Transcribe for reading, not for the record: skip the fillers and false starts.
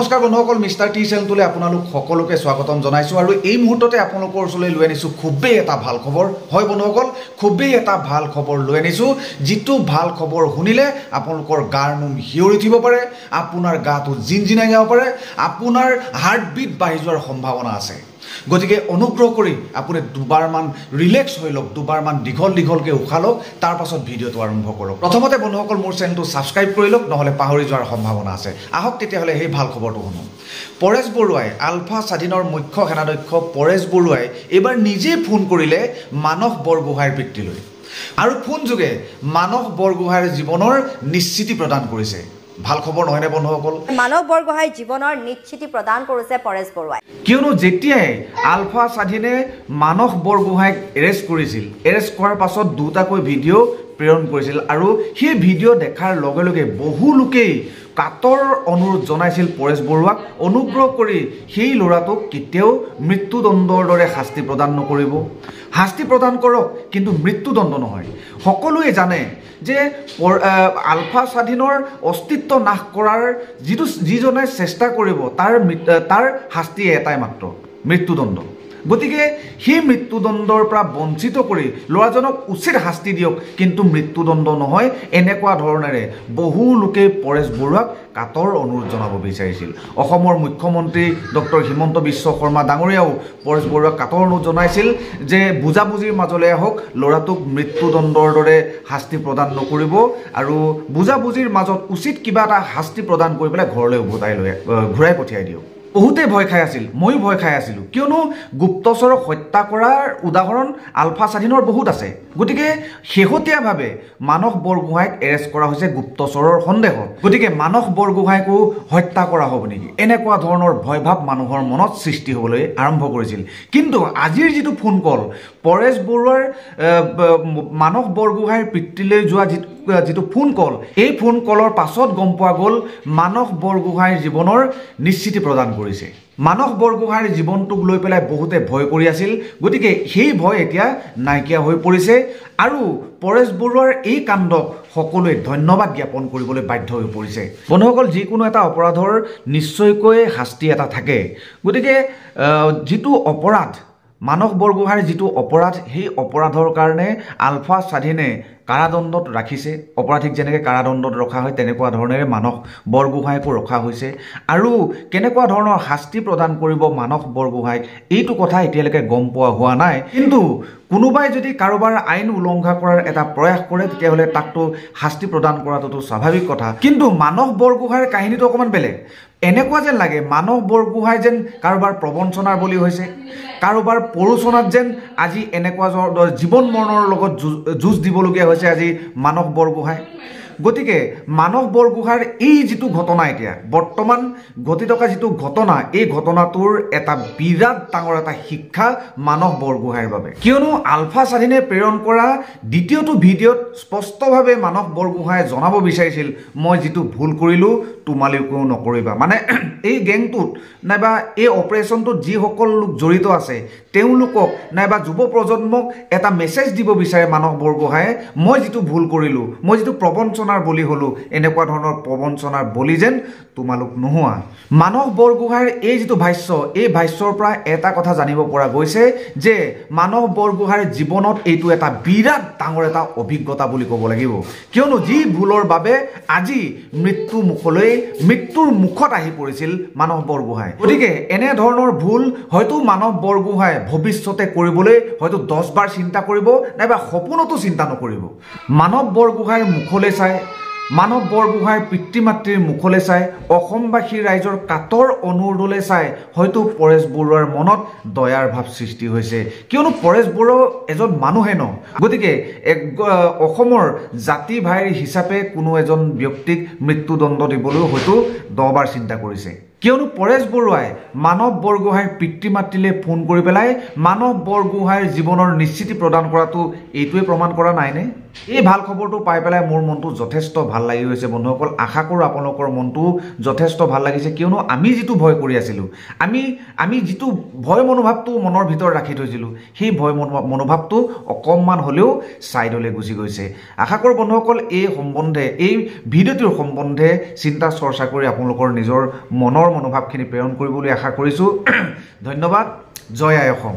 নমস্কাৰ বন্ধুসকল mister T চেনেলটোলৈ আপোনালোক সকলোকে স্বাগতম জনাইছো আৰু এই মুহূৰ্ততে আপোনালোকৰ ওচৰলৈ লৈ আনিছো খুবেই এটা ভাল খবৰ হয় বন্ধুসকল খুবেই এটা ভাল খবৰ লৈ আনিছো যিটো ভাল খবৰ শুনিলে আপোনালোকৰ গাৰ নোম হিয়ৰি উঠিব পাৰে আপোনাৰ গাটো জিনজিনাই যাব পাৰে আপোনাৰ হাৰ্টবিট বাঢ়ি যোৱাৰ সম্ভাৱনা আছে গতিকে অনুগ্ৰহ কৰি আপুনি দুবাৰমান ৰিলেক্স হৈ লওক দুবাৰমান দীঘলকৈ উশাহ লওক তাৰ পাছত ভিডিঅ'টো আৰম্ভ কৰক প্ৰথমতে বন্ধুসকল মোৰ চেনেলটো ছাবস্ক্ৰাইব কৰি লওক নহলে পাহৰি যোৱাৰ সম্ভাৱনা আছে আহক তেতিয়াহলে এই ভাল খবৰটো শুনো পৰেশ বৰুৱাই আলফা স্বাধীনৰ মুখ্য সেনাধ্যক্ষ পৰেশ বৰুৱাই এবাৰ নিজে ফোন কৰিলে মানস বৰগোহাঁইৰ পিতৃলৈ আৰু ফোন যোগে মানস বৰগোহাঁইৰ জীৱনৰ নিশ্চিতি প্ৰদান কৰিছে ভাল খবৰ নহয়নে বন্ধুসকল মানস বৰগোহাঁইৰ জীৱনৰ নিশ্চিতি প্ৰদান কৰিছে পৰেশ বৰুৱাই কিয়নো যেতিয়াই আলফা স্বাধীনে মানস বৰগোহাঁইক এৰেষ্ট কৰিছিল এৰেষ্ট কৰাৰ পাছত দুটাকৈ ভিডিঅ' প্ৰেৰণ কৰিছিল আৰু সেই ভিডিঅ' দেখাৰ লগে লগে বহু লোকেই কাতৰ অনুৰোধ জনাইছিল পৰেশ বৰুৱাক অনুগ্ৰহ কৰি সেই ল'ৰাটোক কেতিয়াও মৃত্যুদণ্ডৰ দৰে শাস্তি প্ৰদান নকৰিব শাস্তি প্ৰদান কৰক কিন্তু মৃত্যুদণ্ড নহয় সকলোৱে জানে যে আলফা স্বাধীনৰ অস্তিত্ব নাশ কৰাৰ যিজনে চেষ্টা কৰিব তাৰ শাস্তি এটাই মাত্ৰ মৃত্যুদণ্ড গতিকে সেই মৃত্যুদণ্ডৰ পৰা বঞ্চিত কৰি ল'ৰাজনক উচিত শাস্তি দিয়ক কিন্তু মৃত্যুদণ্ড নহয় এনেকুৱা ধৰণেৰে বহু লোকে পৰেশ বৰুৱাক কাতৰ অনুৰোধ জনাব বিচাৰিছিল অসমৰ মুখ্যমন্ত্ৰী ডক্টৰ হিমন্ত বিশ্ব শৰ্মা ডাঙৰীয়াও পৰেশ বৰুৱাক কাতৰ অনুৰোধ জনাইছিল যে বুজাবুজিৰ মাজলৈ আহক ল'ৰাটোক মৃত্যুদণ্ডৰ দৰে শাস্তি প্ৰদান নকৰিব আৰু বুজাবুজিৰ মাজত উচিত কিবা এটা শাস্তি প্ৰদান কৰি পেলাই ঘৰলৈ ঘূৰাই পঠিয়াই দিয়ক বহুতে ভয় খাই আছিল মই ভয় খাই আছিলো কিয়নো গুপ্তচৰক হত্যা কৰাৰ উদাহৰণ আলফা স্বাধীনৰ বহুত আছে গতিকে শেহতীয়াভাৱে মানস বৰগোহাঁইক এৰেষ্ট কৰা হৈছে গুপ্তচৰৰ সন্দেহত গতিকে মানস বৰগোহাঁইকো হত্যা কৰা হ'ব নেকি এনেকুৱা ধৰণৰ ভয়ভাৱ মানুহৰ মনত সৃষ্টি হ'বলৈ আৰম্ভ কৰিছিল কিন্তু আজিৰ যিটো ফোন কল পৰেশ বৰুৱাৰ মানস বৰগোহাঁইৰ পিতৃলৈ যোৱা যিটো ফোন কল এই ফোন কলৰ পাছত গম পোৱা গ'ল মানস বৰগোহাঁইৰ জীৱনৰ নিশ্চিতি প্ৰদান কৰিছে মানস বৰগোহাঁইৰ জীৱনটোক লৈ পেলাই বহুতে ভয় কৰি আছিল গতিকে সেই ভয় এতিয়া নাইকিয়া হৈ পৰিছে আৰু পৰেশ বৰুৱাৰ এই কাণ্ডক সকলোৱে ধন্যবাদ জ্ঞাপন কৰিবলৈ বাধ্য হৈ পৰিছে বন্ধুসকল যিকোনো এটা অপৰাধৰ নিশ্চয়কৈ শাস্তি এটা থাকে গতিকে যিটো অপৰাধ মানস বৰগোহাঁইৰ যিটো অপৰাধ সেই অপৰাধৰ কাৰণে আলফা স্বাধীনে কাৰাদণ্ডত ৰাখিছে অপৰাধীক যেনেকৈ কাৰাদণ্ডত ৰখা হয় তেনেকুৱা ধৰণেৰে মানস বৰগোহাঁইকো ৰখা হৈছে আৰু কেনেকুৱা ধৰণৰ শাস্তি প্ৰদান কৰিব মানস বৰগোহাঁইক এইটো কথা এতিয়ালৈকে গম পোৱা হোৱা নাই কিন্তু কোনোবাই যদি কাৰোবাৰ আইন উলংঘা কৰাৰ এটা প্ৰয়াস কৰে তেতিয়াহ'লে তাকতো শাস্তি প্ৰদান কৰাটোতো স্বাভাৱিক কথা কিন্তু মানস বৰগোহাঁইৰ কাহিনীটো অকণমান বেলেগ এনেকুৱা যেন লাগে মানস বৰগোহাঁই যেন কাৰোবাৰ প্ৰবঞ্চনাৰ বলি হৈছে কাৰোবাৰ প্ৰৰোচনাত যেন আজি এনেকুৱা জীৱন মৰণৰ লগত যুঁজ দিবলগীয়া হৈছে আজি মানস বৰগোহাঁই গতিকে মানস বৰগোহাঁইৰ এই যিটো ঘটনা এতিয়া বৰ্তমান ঘটি থকা যিটো ঘটনা এই ঘটনাটোৰ এটা বিৰাট ডাঙৰ এটা শিক্ষা মানস বৰগোহাঁইৰ বাবে কিয়নো আলফা স্বাধীনে প্ৰেৰণ কৰা দ্বিতীয়টো ভিডিঅ'ত স্পষ্টভাৱে মানস বৰগোহাঁইয়ে জনাব বিচাৰিছিল মই যিটো ভুল কৰিলোঁ তোমালোকেও নকৰিবা মানে এই গেংটোত নাইবা এই অপাৰেশ্যনটোত যিসকল লোক জড়িত আছে তেওঁলোকক নাইবা যুৱ প্ৰজন্মক এটা মেছেজ দিব বিচাৰে মানস বৰগোহাঁইয়ে মই যিটো ভুল কৰিলোঁ মই যিটো প্ৰবঞ্চনাৰ বলি হ'লোঁ এনেকুৱা ধৰণৰ প্ৰবঞ্চনাৰ বলি যেন তোমালোক নোহোৱা মানস বৰগোহাঁইৰ এই যিটো ভাষ্য এই ভাষ্যৰ পৰা এটা কথা জানিব পৰা গৈছে যে মানস বৰগোহাঁইৰ জীৱনত এইটো এটা বিৰাট ডাঙৰ এটা অভিজ্ঞতা বুলি ক'ব লাগিব কিয়নো যি ভুলৰ বাবে আজি মৃত্যুৰ মুখত আহি পৰিছিল মানস বৰগোহাঁই গতিকে এনে ধৰণৰ ভুল হয়তো মানস বৰগোহাঁই ভৱিষ্যতে কৰিবলৈ হয়তো 10 বাৰ চিন্তা কৰিব নাইবা সপোনতো চিন্তা নকৰিব মানস বৰগোহাঁইৰ মুখলৈ চাই মানস বৰগোহাঁইৰ পিতৃ মাতৃৰ মুখলৈ চাই অসমবাসী ৰাইজৰ কাতৰ অনুৰোধলৈ চাই হয়তো পৰেশ বৰুৱাৰ মনত দয়াৰ ভাৱ সৃষ্টি হৈছে কিয়নো পৰেশ বৰুৱা এজন মানুহে ন গতিকে অসমৰ জাতি ভাইৰ হিচাপে কোনো এজন ব্যক্তিক মৃত্যুদণ্ড দিবলৈ হয়তো 10 বাৰ চিন্তা কৰিছে কিয়নো পৰেশ বৰুৱাই মানস বৰগোহাঁইৰ পিতৃ মাতৃলৈ ফোন কৰি পেলাই মানস বৰগোহাঁইৰ জীৱনৰ নিশ্চিতি প্ৰদান কৰাটো এইটোৱে প্ৰমাণ কৰা নাইনে এই ভাল খবৰটো পাই পেলাই মোৰ মনটো যথেষ্ট ভাল লাগি গৈছে বন্ধুসকল আশা কৰোঁ আপোনালোকৰ মনটো যথেষ্ট ভাল লাগিছে কিয়নো আমি যিটো ভয় কৰি আছিলোঁ আমি যিটো ভয় মনোভাৱটো মনৰ ভিতৰত ৰাখি থৈছিলোঁ সেই ভয় মনোভাৱটো অকণমান হ'লেও ছাইডলৈ গুচি গৈছে আশা কৰোঁ বন্ধুসকল এই ভিডিঅ'টোৰ সম্বন্ধে চিন্তা চৰ্চা কৰি আপোনালোকৰ নিজৰ মনৰ মনোভাৱখিনি প্ৰেৰণ কৰিবলৈ আশা কৰিছোঁ ধন্যবাদ জয় আই অসম